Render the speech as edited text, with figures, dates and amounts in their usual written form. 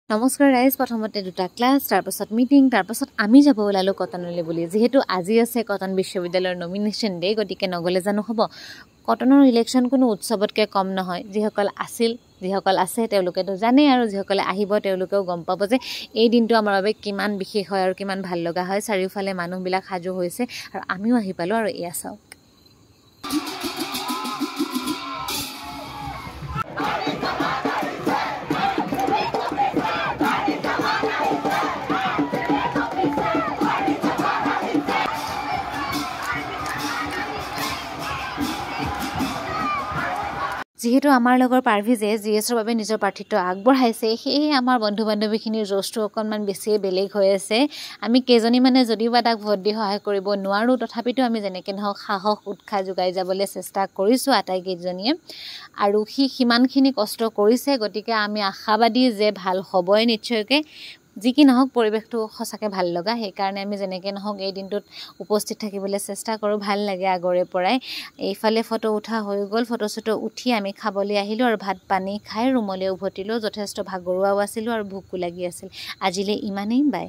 নমস্কাৰ ৰাইজ, প্ৰথমতে দুটা ক্লাছ, তাৰপাছত মিটিং, তাৰপাছত আমি যাব ওলালোঁ কটনলৈ বুলি। যিহেতু আজি আছে কটন বিশ্ববিদ্যালয়ৰ নমিনেশ্যন ডে, গতিকে নগ'লে জানো হ'ব। কটনৰ ইলেকশ্যন কোনো উৎসৱতকৈ কম নহয়। যিসকল আছে তেওঁলোকেতো জানেই, আৰু যিসকলে আহিব তেওঁলোকেও গম পাব যে এই দিনটো আমাৰ বাবে কিমান বিশেষ হয় আৰু কিমান ভাল লগা হয়। চাৰিওফালে মানুহবিলাক সাজু হৈছে আৰু আমিও আহি পালোঁ। আৰু এয়া চাওক, যিহেতু আমাৰ লগৰ পাৰ্ভিজে GS-ৰ বাবে নিজৰ প্ৰাৰ্থিত্ব আগবঢ়াইছে, সেয়ে আমাৰ বন্ধু বান্ধৱীখিনিৰ জোচটো অকণমান বেছিয়ে বেলেগ হৈ আছে। আমি কেইজনীমানে যদিও বা তাক ভোট দি সহায় কৰিব নোৱাৰোঁ, তথাপিতো আমি যেনেকৈ নহওক সাহস উৎসাহ যোগাই যাবলৈ চেষ্টা কৰিছোঁ আটাইকেইজনীয়ে। আৰু সি সিমানখিনি কষ্ট কৰিছে, গতিকে আমি আশাবাদী যে ভাল হ'বই নিশ্চয়কৈ। যি কি নহওক, পৰিৱেশটো সঁচাকৈ ভাল লগা। সেইকাৰণে আমি যেনেকৈ নহওক এই দিনটোত উপস্থিত থাকিবলৈ চেষ্টা কৰোঁ। ভাল লাগে আগৰে পৰাই। এইফালে ফটো উঠা হৈ গ'ল। ফটো চটো উঠি আমি খাবলৈ আহিলোঁ আৰু ভাত পানী খাই ৰুমলৈ উভতিলোঁ। যথেষ্ট ভাগৰুৱাও আছিলোঁ আৰু ভোকো লাগি আছিল। আজিলৈ ইমানেই, বাই।